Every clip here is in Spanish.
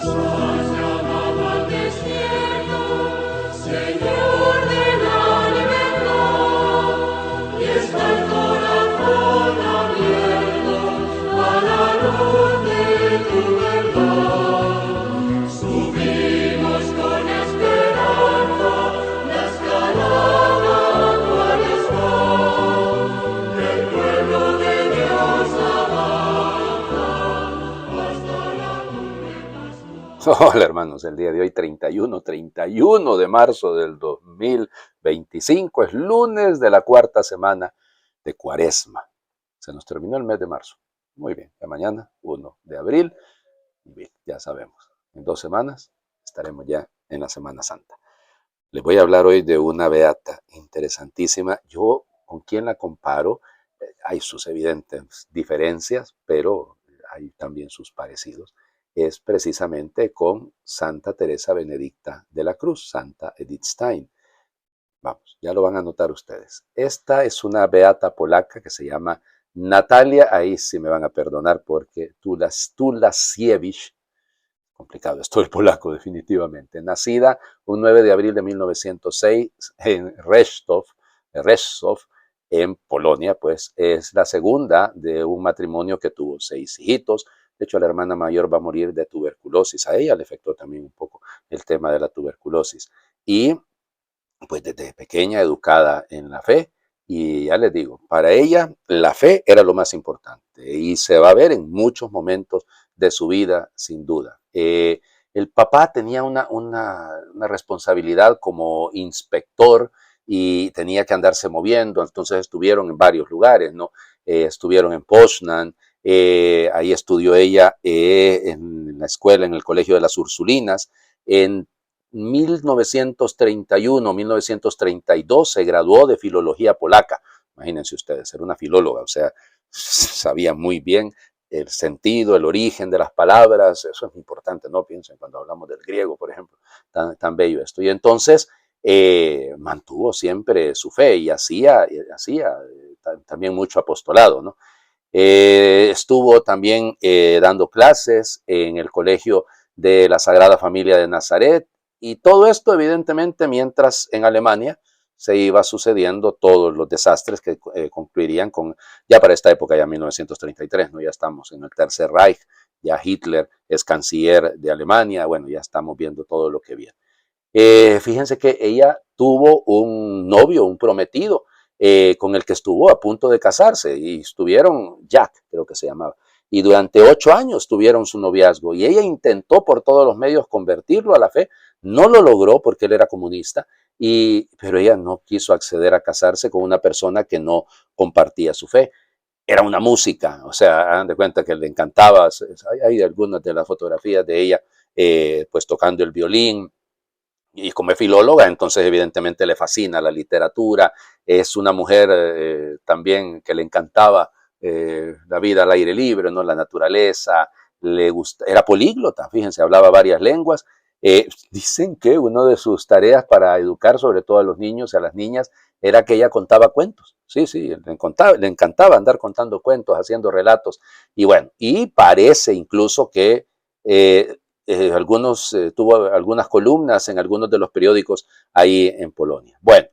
has llamado al desierto, Señor de la libertad, y está el corazón abierto a la luz de tu verdad. Subimos con esperanza la escalada cual está, el pueblo de Dios avanza hasta la nube pastor. Hola hermanos, el día de hoy 31 de marzo del 2025 es lunes de la cuarta semana de Cuaresma. Se nos terminó el mes de marzo. Muy bien, ya mañana 1 de abril, bien, ya sabemos, en 2 semanas estaremos ya en la Semana Santa. Les voy a hablar hoy de una beata interesantísima. Yo, ¿con quién la comparo? Hay sus evidentes diferencias, pero hay también sus parecidos. Es precisamente con Santa Teresa Benedicta de la Cruz, Santa Edith Stein. Vamos, ya lo van a notar ustedes. Esta es una beata polaca que se llama Natalia, ahí sí me van a perdonar porque Tulasiewicz, complicado esto el polaco definitivamente, nacida un 9 de abril de 1906 en Rzeszów, en Polonia, pues es la segunda de un matrimonio que tuvo 6 hijitos. De hecho, la hermana mayor va a morir de tuberculosis. A ella le afectó también un poco el tema de la tuberculosis. Y pues desde pequeña educada en la fe, y ya les digo, para ella la fe era lo más importante y se va a ver en muchos momentos de su vida, sin duda. El papá tenía una responsabilidad como inspector y tenía que andarse moviendo, entonces estuvieron en varios lugares, ¿no? Estuvieron en Poznan, ahí estudió ella en la escuela, en el Colegio de las Ursulinas, en 1931, 1932 se graduó de filología polaca. Imagínense ustedes, era una filóloga, o sea, sabía muy bien el sentido, el origen de las palabras, eso es importante, ¿no? Piensen cuando hablamos del griego, por ejemplo, tan bello esto. Y entonces mantuvo siempre su fe y hacía también mucho apostolado, ¿no? Estuvo también dando clases en el colegio de la Sagrada Familia de Nazaret, y todo esto evidentemente mientras en Alemania se iba sucediendo todos los desastres que concluirían con, ya para esta época, ya 1933, ¿no? Ya estamos en el Tercer Reich, ya Hitler es canciller de Alemania, bueno, ya estamos viendo todo lo que viene. Fíjense que ella tuvo un novio, un prometido, con el que estuvo a punto de casarse, y estuvieron, Jack creo que se llamaba, y durante 8 años tuvieron su noviazgo, y ella intentó por todos los medios convertirlo a la fe, no lo logró porque él era comunista, pero ella no quiso acceder a casarse con una persona que no compartía su fe. Era una música, o sea, hagan de cuenta que le encantaba, hay algunas de las fotografías de ella pues tocando el violín, y como es filóloga, entonces evidentemente le fascina la literatura, es una mujer también que le encantaba la vida al aire libre, ¿no? La naturaleza, era políglota, fíjense, hablaba varias lenguas. Dicen que una de sus tareas para educar sobre todo a los niños y a las niñas era que ella contaba cuentos. Sí, sí, le encantaba andar contando cuentos, haciendo relatos. Y bueno, y parece incluso que tuvo algunas columnas en algunos de los periódicos ahí en Polonia. Bueno,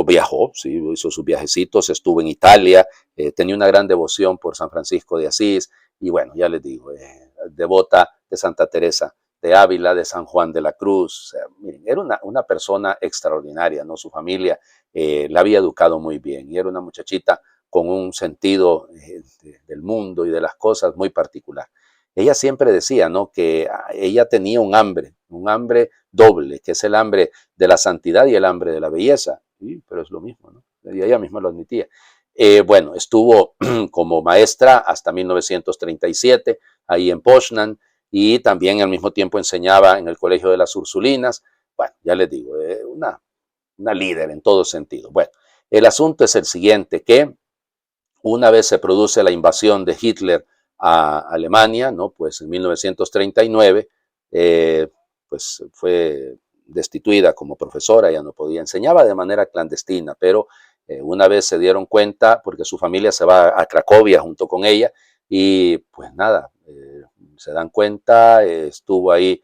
viajó, sí, hizo sus viajecitos, estuvo en Italia, tenía una gran devoción por San Francisco de Asís, y bueno, ya les digo, devota de Santa Teresa de Ávila, de San Juan de la Cruz. O sea, miren, era una persona extraordinaria, ¿no? Su familia la había educado muy bien, y era una muchachita con un sentido del mundo y de las cosas muy particular. Ella siempre decía, ¿no?, que ella tenía un hambre doble, que es el hambre de la santidad y el hambre de la belleza. Sí, pero es lo mismo, ¿no? Y ella misma lo admitía. Bueno, estuvo como maestra hasta 1937, ahí en Poznan, y también al mismo tiempo enseñaba en el Colegio de las Ursulinas. Bueno, ya les digo, una líder en todo sentido. Bueno, el asunto es el siguiente, que una vez se produce la invasión de Hitler a Alemania, ¿no? Pues en 1939, pues fue destituida como profesora, ya no podía, enseñaba de manera clandestina, pero una vez se dieron cuenta, porque su familia se va a Cracovia junto con ella, y pues nada, se dan cuenta, estuvo ahí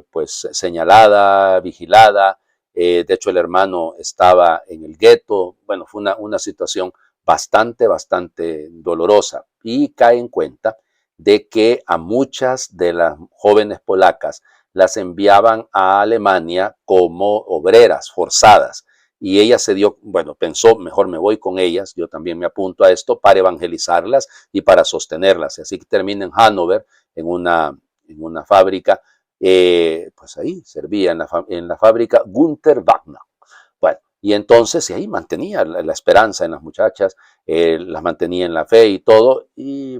pues señalada, vigilada. De hecho, el hermano estaba en el gueto. Bueno, fue una situación bastante dolorosa. Y cae en cuenta de que a muchas de las jóvenes polacas las enviaban a Alemania como obreras forzadas. Y ella se dio, bueno, pensó, mejor me voy con ellas, yo también me apunto a esto para evangelizarlas y para sostenerlas. Y así que termina en Hannover, en una fábrica, pues ahí servía en la fábrica Gunther Wagner. Bueno, y entonces, y ahí mantenía la esperanza en las muchachas, las mantenía en la fe y todo,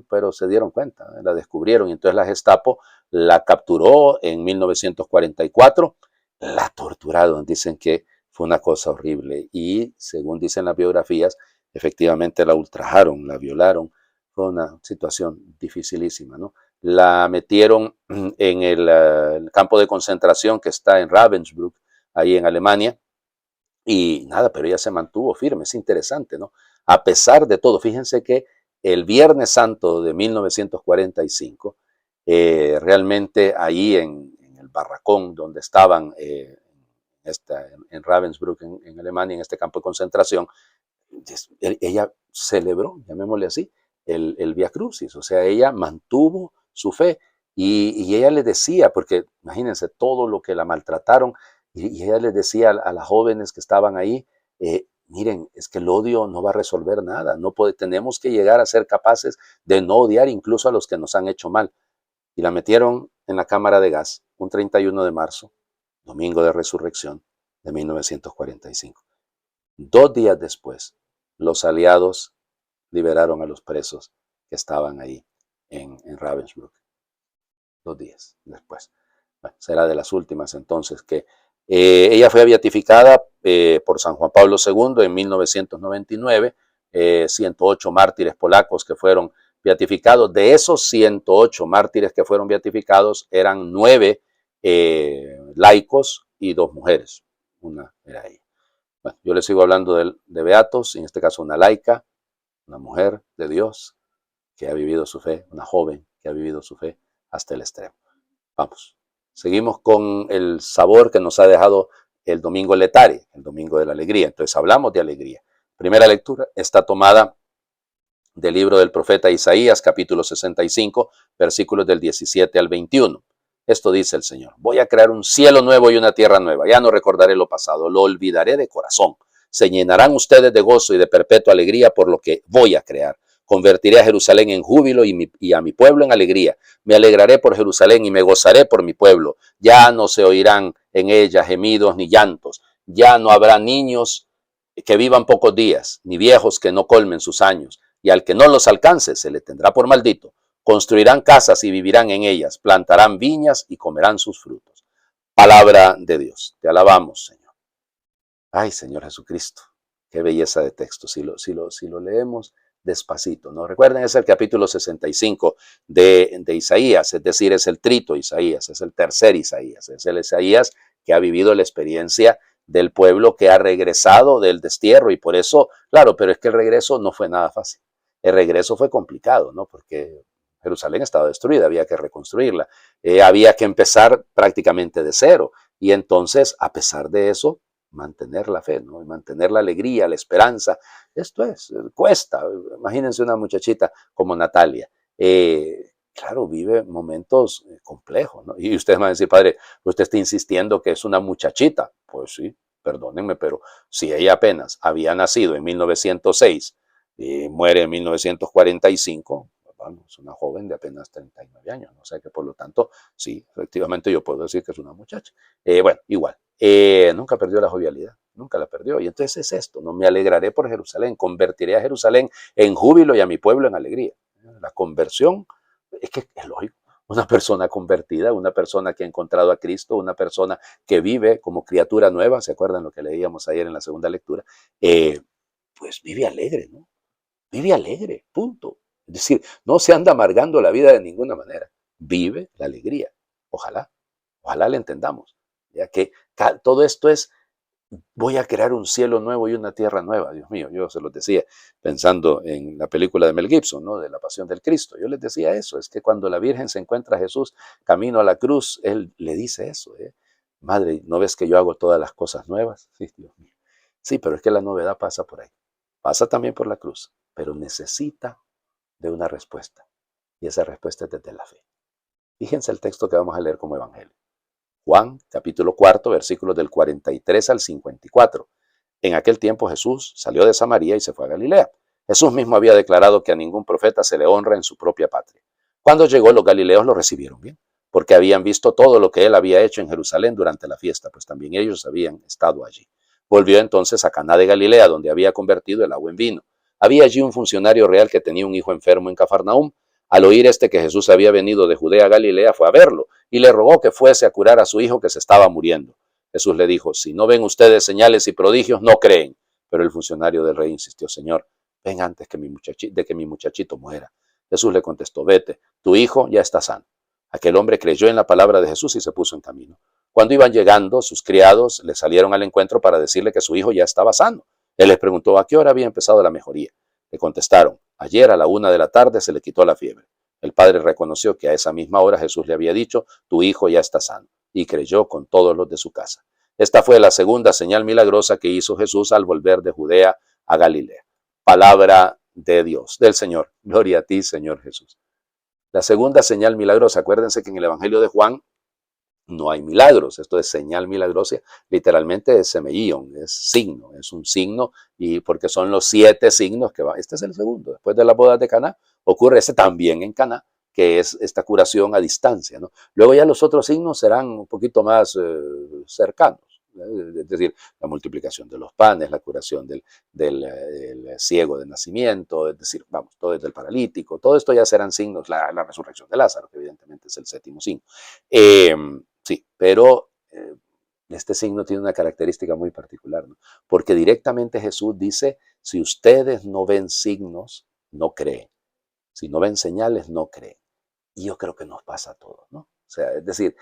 pero se dieron cuenta, la descubrieron, y entonces la Gestapo la capturó en 1944, la torturaron, dicen que fue una cosa horrible, y según dicen las biografías, efectivamente la ultrajaron, la violaron, fue una situación dificilísima, ¿no? La metieron en el campo de concentración que está en Ravensbrück, ahí en Alemania, y nada, pero ella se mantuvo firme, es interesante, ¿no? A pesar de todo, fíjense que el Viernes Santo de 1945, realmente ahí en el barracón donde estaban en Ravensbrück, en Alemania, en este campo de concentración, ella celebró, llamémosle así, el Via Crucis, o sea, ella mantuvo su fe y ella le decía, porque imagínense todo lo que la maltrataron, y ella les decía a las jóvenes que estaban ahí, miren, es que el odio no va a resolver nada, tenemos que llegar a ser capaces de no odiar incluso a los que nos han hecho mal. Y la metieron en la cámara de gas un 31 de marzo, domingo de resurrección de 1945. 2 días después, los aliados liberaron a los presos que estaban ahí en Ravensbrück. 2 días después. Bueno, será de las últimas entonces que ella fue beatificada por San Juan Pablo II en 1999, 108 mártires polacos que fueron beatificados. De esos 108 mártires que fueron beatificados, eran 9 laicos y 2 mujeres. Una era ella. Bueno, yo les sigo hablando de beatos, en este caso una laica, una mujer de Dios que ha vivido su fe, una joven que ha vivido su fe hasta el extremo. Vamos, seguimos con el sabor que nos ha dejado el domingo letare, el domingo de la alegría. Entonces hablamos de alegría. Primera lectura está tomada del libro del profeta Isaías, capítulo 65, versículos del 17 al 21. Esto dice el Señor: voy a crear un cielo nuevo y una tierra nueva. Ya no recordaré lo pasado, lo olvidaré de corazón. Se llenarán ustedes de gozo y de perpetua alegría por lo que voy a crear. Convertiré a Jerusalén en júbilo y a mi pueblo en alegría. Me alegraré por Jerusalén y me gozaré por mi pueblo. Ya no se oirán en ella gemidos ni llantos. Ya no habrá niños que vivan pocos días, ni viejos que no colmen sus años. Y al que no los alcance se le tendrá por maldito. Construirán casas y vivirán en ellas. Plantarán viñas y comerán sus frutos. Palabra de Dios. Te alabamos, Señor. Ay, Señor Jesucristo. Qué belleza de texto. Si lo leemos despacito, ¿no? Recuerden, es el capítulo 65 de Isaías, es decir, es el trito Isaías, es el tercer Isaías, es el Isaías que ha vivido la experiencia del pueblo que ha regresado del destierro, y por eso, claro, pero es que el regreso no fue nada fácil. El regreso fue complicado, ¿no? Porque Jerusalén estaba destruida, había que reconstruirla, había que empezar prácticamente de cero, y entonces, a pesar de eso, mantener la fe, ¿no? Mantener la alegría, la esperanza. Esto cuesta. Imagínense una muchachita como Natalia. Claro, vive momentos complejos, ¿no? Y ustedes me van a decir: padre, usted está insistiendo que es una muchachita. Pues sí, perdónenme, pero si ella apenas había nacido en 1906 y muere en 1945, bueno, es una joven de apenas 39 años, ¿no? O sea que por lo tanto, sí, efectivamente yo puedo decir que es una muchacha. Bueno, igual, nunca perdió la jovialidad, nunca la perdió. Y entonces es esto: no me alegraré por Jerusalén, convertiré a Jerusalén en júbilo y a mi pueblo en alegría. La conversión, es que es lógico. Una persona convertida, una persona que ha encontrado a Cristo, una persona que vive como criatura nueva, ¿se acuerdan lo que leíamos ayer en la segunda lectura? Pues vive alegre, ¿no? Vive alegre, punto. Es decir, no se anda amargando la vida de ninguna manera. Vive la alegría. Ojalá le entendamos. Ya que todo esto es voy a crear un cielo nuevo y una tierra nueva. Dios mío, yo se los decía pensando en la película de Mel Gibson, ¿no? De la Pasión del Cristo. Yo les decía eso, es que cuando la Virgen se encuentra a Jesús camino a la cruz, él le dice eso, ¿eh? Madre, ¿no ves que yo hago todas las cosas nuevas? Sí, Dios mío. Sí, pero es que la novedad pasa por ahí. Pasa también por la cruz, pero necesita de una respuesta. Y esa respuesta es desde la fe. Fíjense el texto que vamos a leer como evangelio. Juan, capítulo 4, versículos del 43 al 54. En aquel tiempo Jesús salió de Samaria y se fue a Galilea. Jesús mismo había declarado que a ningún profeta se le honra en su propia patria. Cuando llegó, los galileos lo recibieron bien, porque habían visto todo lo que él había hecho en Jerusalén durante la fiesta, pues también ellos habían estado allí. Volvió entonces a Caná de Galilea, donde había convertido el agua en vino. Había allí un funcionario real que tenía un hijo enfermo en Cafarnaúm. Al oír que Jesús había venido de Judea a Galilea, fue a verlo y le rogó que fuese a curar a su hijo que se estaba muriendo. Jesús le dijo, si no ven ustedes señales y prodigios, no creen. Pero el funcionario del rey insistió, Señor, ven antes que de que mi muchachito muera. Jesús le contestó, vete, tu hijo ya está sano. Aquel hombre creyó en la palabra de Jesús y se puso en camino. Cuando iban llegando, sus criados le salieron al encuentro para decirle que su hijo ya estaba sano. Él les preguntó a qué hora había empezado la mejoría. Le contestaron, ayer a la 1 de la tarde se le quitó la fiebre. El padre reconoció que a esa misma hora Jesús le había dicho, tu hijo ya está sano, y creyó con todos los de su casa. Esta fue la segunda señal milagrosa que hizo Jesús al volver de Judea a Galilea. Palabra de Dios, del Señor. Gloria a ti, Señor Jesús. La segunda señal milagrosa, acuérdense que en el Evangelio de Juan no hay milagros, esto es señal milagrosa, literalmente es semeion, es signo, es un signo, y porque son los 7 signos que van, este es el segundo, después de las bodas de Caná, ocurre ese también en Caná, que es esta curación a distancia, ¿no? Luego ya los otros signos serán un poquito más cercanos, es decir, la multiplicación de los panes, la curación del ciego de nacimiento, es decir, vamos, todo desde el paralítico, todo esto ya serán signos, la resurrección de Lázaro, que evidentemente es el 7º signo. Sí, pero este signo tiene una característica muy particular, ¿no? Porque directamente Jesús dice, si ustedes no ven signos, no creen. Si no ven señales, no creen. Y yo creo que nos pasa a todos, ¿no? O sea, es decir,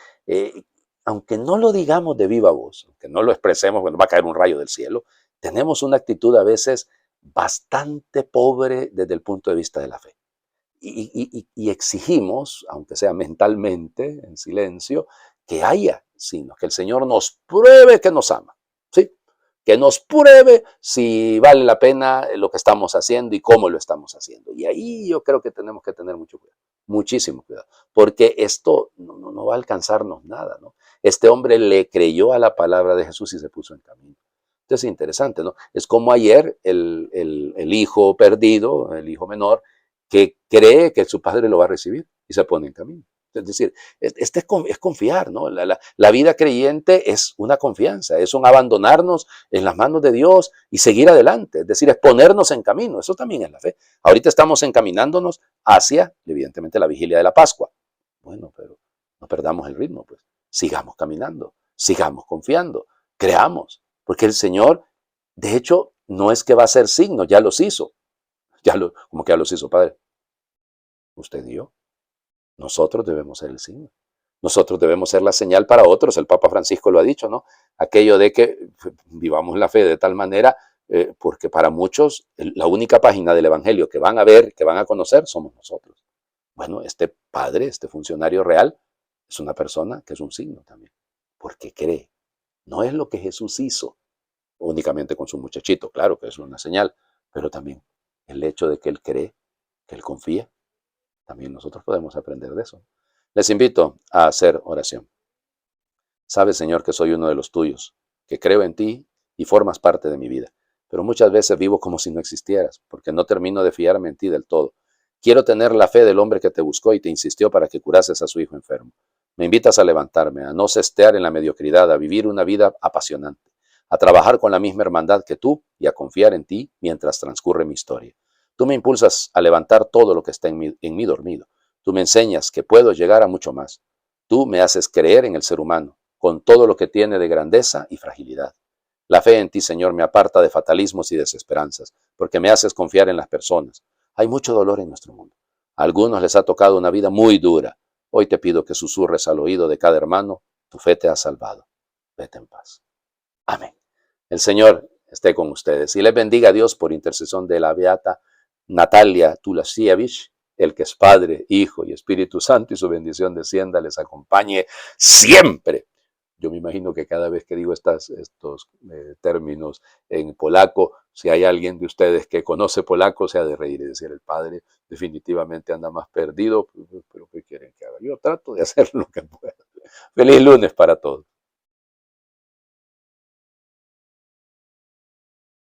aunque no lo digamos de viva voz, aunque no lo expresemos cuando va a caer un rayo del cielo, tenemos una actitud a veces bastante pobre desde el punto de vista de la fe. Y exigimos, aunque sea mentalmente, en silencio, que haya signos, que el Señor nos pruebe que nos ama, ¿sí? Que nos pruebe si vale la pena lo que estamos haciendo y cómo lo estamos haciendo. Y ahí yo creo que tenemos que tener mucho cuidado, muchísimo cuidado, porque esto no va a alcanzarnos nada, ¿no? Este hombre le creyó a la palabra de Jesús y se puso en camino. Entonces es interesante, ¿no? Es como ayer el hijo perdido, el hijo menor, que cree que su padre lo va a recibir y se pone en camino. Es decir, es confiar, ¿no? La vida creyente es una confianza, es un abandonarnos en las manos de Dios y seguir adelante, es decir, es ponernos en camino, eso también es la fe. Ahorita estamos encaminándonos hacia, evidentemente, la vigilia de la Pascua. Bueno, pero no perdamos el ritmo, pues. Sigamos caminando, sigamos confiando, creamos, porque el Señor, de hecho, no es que va a ser signo, ya los hizo. Como que ya los hizo, Padre. Usted dio. Nosotros debemos ser el signo. Nosotros debemos ser la señal para otros. El Papa Francisco lo ha dicho, ¿no? Aquello de que vivamos la fe de tal manera, porque para muchos la única página del Evangelio que van a ver, que van a conocer, somos nosotros. Bueno, este padre, este funcionario real, es una persona que es un signo también, porque cree. No es lo que Jesús hizo únicamente con su muchachito, claro que es una señal, pero también el hecho de que él cree, que él confía, también nosotros podemos aprender de eso. Les invito a hacer oración. Sabes, Señor, que soy uno de los tuyos, que creo en ti y formas parte de mi vida, pero muchas veces vivo como si no existieras, porque no termino de fiarme en ti del todo. Quiero tener la fe del hombre que te buscó y te insistió para que curases a su hijo enfermo. Me invitas a levantarme, a no cestear en la mediocridad, a vivir una vida apasionante, a trabajar con la misma hermandad que tú y a confiar en ti mientras transcurre mi historia. Tú me impulsas a levantar todo lo que está en mí dormido. Tú me enseñas que puedo llegar a mucho más. Tú me haces creer en el ser humano, con todo lo que tiene de grandeza y fragilidad. La fe en ti, Señor, me aparta de fatalismos y desesperanzas, porque me haces confiar en las personas. Hay mucho dolor en nuestro mundo. A algunos les ha tocado una vida muy dura. Hoy te pido que susurres al oído de cada hermano, tu fe te ha salvado. Vete en paz. Amén. El Señor esté con ustedes y les bendiga a Dios por intercesión de la beata Natalia Tulasiewicz, el que es Padre, Hijo y Espíritu Santo, y su bendición descienda, les acompañe siempre. Yo me imagino que cada vez que digo estos términos en polaco, si hay alguien de ustedes que conoce polaco, se ha de reír y decir: el Padre definitivamente anda más perdido, pero ¿qué quieren que haga? Yo trato de hacer lo que pueda. Feliz lunes para todos.